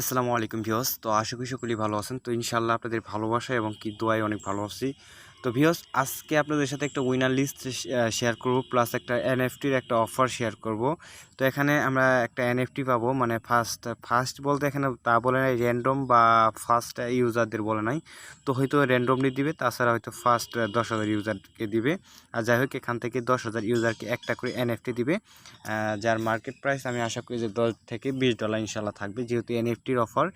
আসসালামু আলাইকুম ভিউয়ার্স। তো আশা করি সকলেই ভালো আছেন। তো ইনশাআল্লাহ আপনাদের ভালোবাসা এবং কি দোয়ায় অনেক ভালো আছি। তো ভিউয়ার্স, আজকে আপনাদের সাথে একটা উইনার লিস্ট শেয়ার করব, প্লাস একটা এনএফটির একটা অফার শেয়ার করব। তো এখানে আমরা একটা এনএফটি পাবো, মানে ফার্স্ট বলতে এখানে তা বলে নাই, র্যান্ডম বা ফার্স্ট ইউজারদের বলে নাই। তো হয়তো র্যান্ডমলি দিবে, তাছাড়া হয়তো ফার্স্ট 10,000 ইউজারকে দিবে। আর যাই হোক, এখান থেকে 10,000 ইউজারকে একটা করে এনএফটি দিবে, যার মার্কেট প্রাইস আমি আশা করি যে $10 থেকে $20 ইনশাল্লাহ থাকবে, যেহেতু এনএফটির অফার।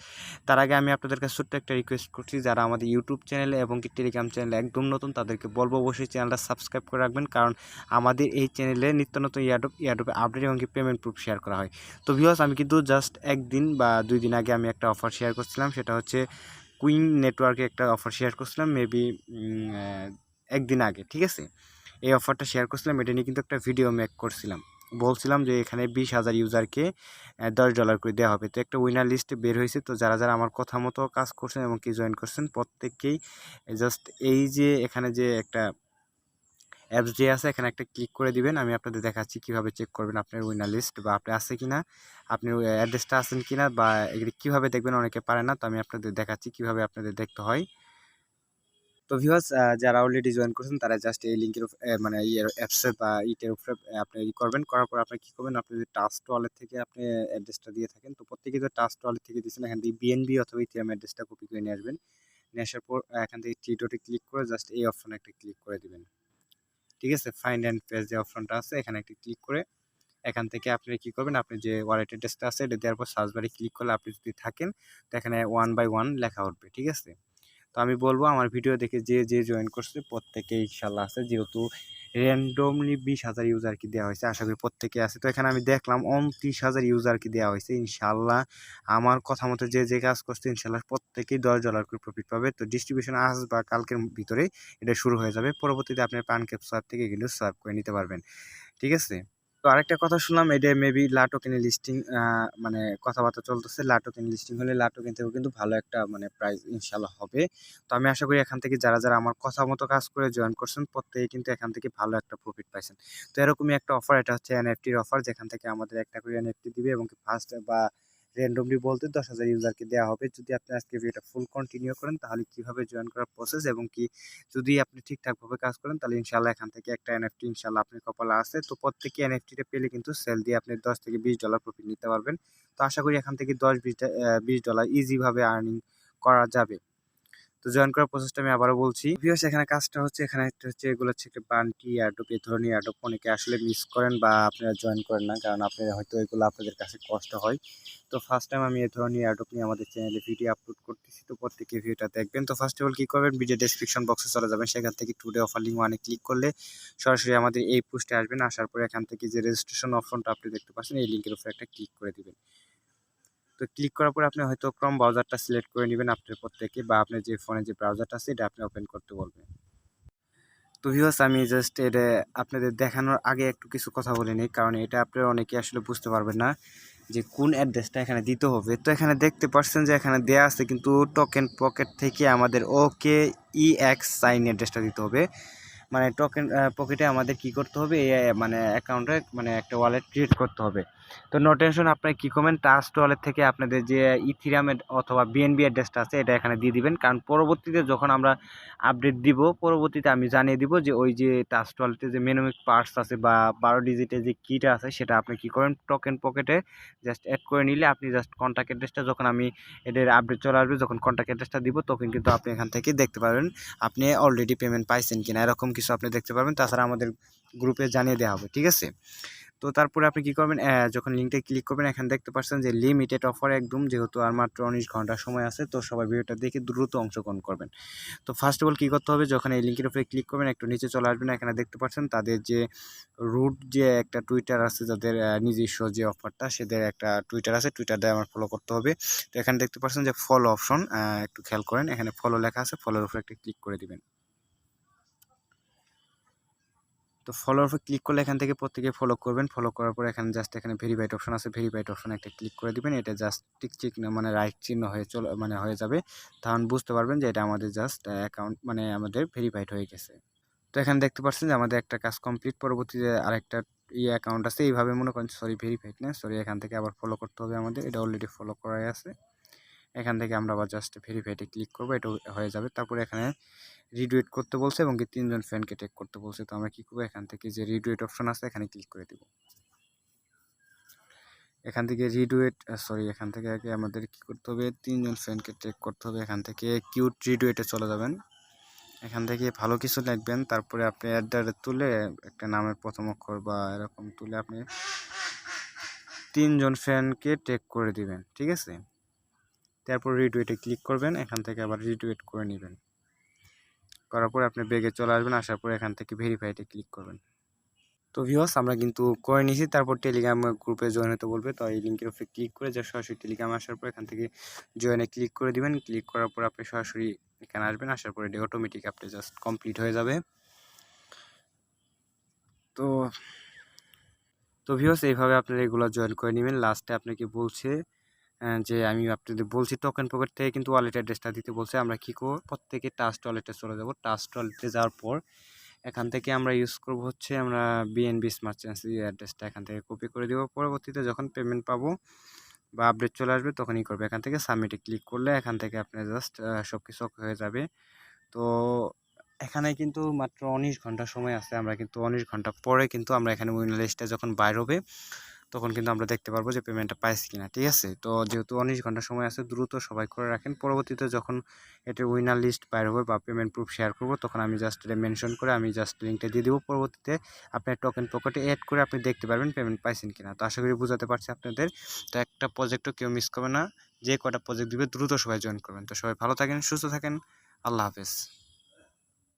তার আগে আমি আপনাদের কাছে ছোট্ট একটা রিকোয়েস্ট করছি, যারা আমাদের ইউটিউব চ্যানেলে এবং কি টেলিগ্রাম চ্যানেলে একদম নতুন, তাদেরকে বলবো অবশ্যই চ্যানেলটা সাবস্ক্রাইব করে রাখবেন, কারণ আমাদের এই চ্যানেলে নিত্য নতুন ইয়ারড্রপে আপডেট এবং কি পেমেন্ট প্রুফ শেয়ার করা হয়। তো ভিউয়ার্স, আমি কিন্তু জাস্ট একদিন বা 2 দিন আগে আমি একটা অফার শেয়ার করছিলাম, সেটা হচ্ছে কুইন নেটওয়ার্কে একটা অফার শেয়ার করছিলাম, মেবি একদিন আগে, ঠিক আছে। এই অফারটা শেয়ার করছিলাম, এটা নিয়ে কিন্তু একটা ভিডিও মেক করছিলাম, বলছিলাম যে এখানে 20,000 ইউজারকে $10 করে দেওয়া হবে। তো একটা উইনার লিস্টে বের হয়েছে। তো যারা যারা আমার কথা মতো কাজ করছেন এবং কি জয়েন করছেন, প্রত্যেককেই জাস্ট এই যে এখানে যে একটা অ্যাপস যে আছে, এখানে একটা ক্লিক করে দিবেন। আমি আপনাদের দেখাচ্ছি কীভাবে চেক করবেন আপনার উইনার লিস্ট, বা আপনি আছে কিনা, আপনি অ্যাড্রেসটা আছেন কিনা, বা এগুলি কীভাবে দেখবেন, অনেকে পারে না। তো আমি আপনাদের দেখাচ্ছি কীভাবে আপনাদের দেখতে হয়। তো ভিউয়ার্স, যারা অলরেডি জয়েন করছেন তারা জাস্ট এই লিঙ্কের মানে অ্যাপসের বা ইটের উপরে আপনি করবেন। করার পর আপনি কী করবেন, আপনি যদি ট্রাস্ট ওয়ালেট থেকে আপনি অ্যাড্রেসটা দিয়ে থাকেন, তো প্রত্যেকে তো ট্রাস্ট ওয়ালেট থেকে দিয়েছেন, এখান থেকে বিএনবি অথবা ইথিরিয়াম অ্যাড্রেসটা কপি করে নিয়ে আসবেন। নিয়ে আসার পর এখান থেকে থ্রি ডটে ক্লিক করে জাস্ট এই অপশনে একটা ক্লিক করে দিবেন, ঠিক আছে। ফাইন্ড অ্যান্ড পেজ যে অপশনটা আছে, এখানে একটা ক্লিক করে এখান থেকে আপনি কী করবেন, আপনি যে ওয়ালেট অ্যাড্রেসটা আছে এটা দেওয়ার পর সার্চ বারে ক্লিক করলে আপনি যদি থাকেন, তো এখানে 1 বাই 1 লেখা উঠবে, ঠিক আছে। তো আমি বলবো আমার ভিডিও দেখে যে জয়েন করছে প্রত্যেকে ইনশাল্লাহ আছে, যেহেতু র্যান্ডমলি 20,000 ইউজারকে দেওয়া হয়েছে, আশা করি প্রত্যেকে আছে। তো এখানে আমি দেখলাম 29,000 ইউজারকে দেওয়া হয়েছে। ইনশাল্লাহ আমার কথা মতো যে কাজ করছে, ইনশাল্লাহ প্রত্যেকেই $10 করে প্রফিট পাবে। তো ডিস্ট্রিবিউশন আজ বা কালকের ভিতরে এটা শুরু হয়ে যাবে। পরবর্তীতে আপনি পানকেপ সোয়াপ থেকে কিন্তু সোয়াপ করে নিতে পারবেন, ঠিক আছে। তো আরেকটা কথা শুনলাম, এটা মেবি লাটোকেন লিস্টিং, মানে কথাবার্তা চলতেছে। লাটোকেন লিস্টিং হলে লাটোকেন থেকেও কিন্তু ভালো একটা মানে প্রাইস ইনশাল্লাহ হবে। তো আমি আশা করি এখান থেকে যারা যারা আমার কথা মতো কাজ করে জয়েন করছেন, প্রত্যেকে কিন্তু এখান থেকে ভালো একটা প্রফিট পাইছেন। তো এরকমই একটা অফার, এটা হচ্ছে এনএফটির অফার, যেখান থেকে আমাদের একটা করে এনএফটি দিবে এবং ফার্স্ট বা র্যান্ডমলি বলতে 10,000 ইউজারকে দেওয়া হবে। যদি আপনি আজকে ভিডিওটা ফুল কন্টিনিউ করেন, তাহলে কিভাবে জয়েন করার প্রসেস এবং কি যদি আপনি ঠিকঠাকভাবে কাজ করেন, তাহলে ইনশাল্লাহ এখান থেকে একটা এনএফটি ইনশাল্লাহ আপনার কপালে আছে। তো প্রত্যেকে এনএফটিটা পেলে কিন্তু সেল দিয়ে আপনি $10 থেকে $20 প্রফিট নিতে পারবেন। তো আশা করি এখান থেকে $10-20 ইজিভাবে আর্নিং করা যাবে। তো জয়েন করার প্রসেসটা আমি আবারও বলছি। ভিউয়ার্স, এখানে কাজটা হচ্ছে, এখানে একটা হচ্ছে, এগুলো হচ্ছে একটা বান্টি এয়ারড্রপ, এই ধরনের এয়ারড্রপ অনেকে আসলে মিস করেন বা আপনারা জয়েন করেন না, কারণ আপনারা হয়তো এগুলো আপনাদের কাছে কষ্ট হয়। তো ফার্স্ট টাইম আমি এই ধরনের এয়ারড্রপ নিয়ে আমাদের চ্যানেলে ভিডিও আপলোড করতেছি, তো প্রত্যেকে ভিডিওটা দেখবেন। তো ফার্স্ট অফ অল কী করবেন, ভিডিও ডেসক্রিপশন বক্সে চলে যাবেন, সেখান থেকে টুডে অফার লিঙ্ক ওয়ানে ক্লিক করলে সরাসরি আমাদের এই পোস্টে আসবেন। আসার পরে এখান থেকে যে রেজিস্ট্রেশন অপশনটা আপনি দেখতে পাচ্ছেন, এই লিঙ্কের উপরে একটা ক্লিক করে দিবেন। তো ক্লিক করার পরে আপনি হয়তো ক্রোম ব্রাউজারটা সিলেক্ট করে নেবেন আপনার প্রত্যেকে, বা আপনার যে ফোনে যে ব্রাউজারটা আছে এটা আপনি ওপেন করতে বলবেন। তো ভিউয়ার্স, আমি জাস্ট এটা আপনাদের দেখানোর আগে একটু কিছু কথা বলে নিই, কারণ এটা আপনারা অনেকে আসলে বুঝতে পারবেন না যে কোন অ্যাড্রেসটা এখানে দিতে হবে। তো এখানে দেখতে পাচ্ছেন যে এখানে দেয়া আছে, কিন্তু টোকেন পকেট থেকে আমাদের ওকে ইএক্স সাইন অ্যাড্রেসটা দিতে হবে। মানে টোকেন পকেটে আমাদের কি করতে হবে, মানে অ্যাকাউন্টে মানে একটা ওয়ালেট ক্রিয়েট করতে হবে। তো নো টেনশন, আপনারা কী করবেন, ট্রাস্ট ওয়ালেট থেকে আপনাদের যে ইথিরিয়াম অথবা বিএনবি অ্যাড্রেসটা আছে এটা এখানে দিয়ে দিবেন, কারণ পরবর্তীতে যখন আমরা আপডেট দিব, পরবর্তীতে আমি জানিয়ে দিব যে ওই যে ট্রাস্ট ওয়ালেটে যে মেনুমিক পার্টস আছে বা 12 ডিজিটের যে কিটা আছে, সেটা আপনি কী করেন, টোকেন পকেটে জাস্ট অ্যাড করে নিলে আপনি জাস্ট কন্ট্যাক্ট অ্যাড্রেসটা, যখন আমি এদের আপডেট চলে আসবে, যখন কন্ট্যাক্ট অ্যাড্রেসটা দিব, তখন কিন্তু আপনি এখান থেকে দেখতে পারবেন আপনি অলরেডি পেমেন্ট পাইছেন কিনা, এরকম কিছু আপনি দেখতে পারবেন। তাছাড়া আমাদের গ্রুপে জানিয়ে দেওয়া হবে, ঠিক আছে। তো তারপরে আপনি কী করবেন, যখন লিঙ্কটা ক্লিক করবেন, এখানে দেখতে পাচ্ছেন যে লিমিটেড অফার একদম, যেহেতু আর মাত্র 19 ঘন্টা সময় আছে, তো সবাই ভিডিওটা দেখে দ্রুত অংশগ্রহণ করবেন। তো ফার্স্ট অফ অল কী করতে হবে, যখন এই লিঙ্কের উপরে ক্লিক করবেন, একটু নিচে চলে আসবেন, এখানে দেখতে পাচ্ছেন তাদের যে রুট যে একটা টুইটার আছে, যাদের নিজস্ব যে অফারটা, সেদের একটা টুইটার আছে, টুইটারটা আমার ফলো করতে হবে। তো এখানে দেখতে পাচ্ছেন যে ফলো অপশন, একটু খেয়াল করেন, এখানে ফলো লেখা আছে, ফলোর উপরে একটা ক্লিক করে দিবেন। তো ফলোর উপর ক্লিক করলে এখান থেকে প্রত্যেকে ফলো করবেন। ফলো করার পর এখানে জাস্ট এখানে ভেরিফাইড অপশন আছে, ভেরিফাইড অপশনে একটা ক্লিক করে দিবেন। এটা জাস্ট টিক না, মানে রাইট চিহ্ন হয়ে মানে হয়ে যাবে, তখন বুঝতে পারবেন যে এটা আমাদের জাস্ট অ্যাকাউন্ট, মানে আমাদের ভেরিফাইড হয়ে গেছে। তো এখানে দেখতে পাচ্ছেন যে আমাদের একটা কাজ কমপ্লিট। পরবর্তীতে আরেকটা অ্যাকাউন্ট আছে, এইভাবে মনে করেন, সরি ভেরিফাইড না, সরি, এখান থেকে আবার ফলো করতে হবে আমাদের, এটা অলরেডি ফলো করাই আছে। এখান থেকে আমরা আবার জাস্ট ভেরিফাইতে ক্লিক করবো, এটা হয়ে যাবে। তারপরে এখানে রিডুয়েট করতে বলছে এবং কি 3জন ফ্রেন্ডকে ট্যাগ করতে বলছে। তো আমরা কী করবো, এখান থেকে যে রিডুয়েট অপশন আছে এখানে ক্লিক করে দেবো। এখান থেকে এখান থেকে আগে আমাদের কী করতে হবে, 3জন ফ্রেন্ডকে ট্যাগ করতে হবে। এখান থেকে কিউট রিডুয়েটে চলে যাবেন, এখান থেকে ভালো কিছু লিখবেন। তারপরে আপনি অ্যাডারে তুলে একটা নামের প্রথম অক্ষর বা এরকম তুলে আপনি 3জন ফ্রেন্ডকে ট্যাগ করে দিবেন, ঠিক আছে। তারপর রিটুইটে ক্লিক করবেন, এখান থেকে আবার রিটুইট করে নেবেন। করার পরে আপনি ব্যাগে চলে আসবেন, আসার পরে এখান থেকে ভেরিফাইতে ক্লিক করবেন। তো ভিউয়ার্স আমরা কিন্তু করে নিয়েছি। তারপর টেলিগ্রাম গ্রুপে জয়েন হতে বলবে, তো এই লিঙ্কের উপরে ক্লিক করে যে সরাসরি টেলিগ্রামে আসার পর এখান থেকে জয়েনে ক্লিক করে দিবেন। ক্লিক করার পর আপনি সরাসরি এখানে আসবেন, আসার পরে এটি অটোমেটিক আপনি জাস্ট কমপ্লিট হয়ে যাবে। তো ভিউয়ার্স এইভাবে আপনারা এগুলো জয়েন করে নেবেন। লাস্টে আপনাকে বলছে যে আমি আপনাদের বলছি টোকেন পকেট থেকে কিন্তু ওয়ালেট অ্যাড্রেসটা দিতে বলছে। আমরা কী করব, প্রত্যেকে টাস্ট ওয়ালেটে চলে যাব। টাস্ট ওয়ালেটে যাওয়ার পর এখান থেকে আমরা ইউজ করব হচ্ছে আমরা বিএনবি স্মার্ট চেঞ্জ অ্যাড্রেসটা এখান থেকে কপি করে দেবো। পরবর্তীতে যখন পেমেন্ট পাবো বা আপডেট চলে আসবে তখনই করবে। এখান থেকে সাবমিটে ক্লিক করলে এখান থেকে আপনার জাস্ট সব কিছু হয়ে যাবে। তো এখানে কিন্তু মাত্র 19 ঘন্টা সময় আছে। আমরা কিন্তু 19 ঘন্টা পরে কিন্তু আমরা এখানে উইনার লিস্টটা যখন বাইর হবে তখন কিন্তু আমরা দেখতে পারবো যে পেমেন্টটা পাইছি কিনা, ঠিক আছে। তো যেহেতু 19 ঘন্টা সময় আছে, দ্রুত সবাই করে রাখেন। পরবর্তীতে যখন এটার উইনার লিস্ট বাইর হবে বা পেমেন্ট প্রুফ শেয়ার করবো তখন আমি জাস্ট এটা মেনশন করে আমি জাস্ট লিঙ্কটা দিয়ে দেবো। পরবর্তীতে আপনার টোকেন পকেটে অ্যাড করে আপনি দেখতে পারবেন পেমেন্ট পাইছেন কিনা। তো আশা করি বুঝাতে পারছি আপনাদের। তো একটা প্রজেক্টও কেউ মিস করবে না, যে কটা প্রজেক্ট দিবে দ্রুত সবাই জয়েন করবেন। তো সবাই ভালো থাকেন, সুস্থ থাকেন, আল্লাহ হাফেজ।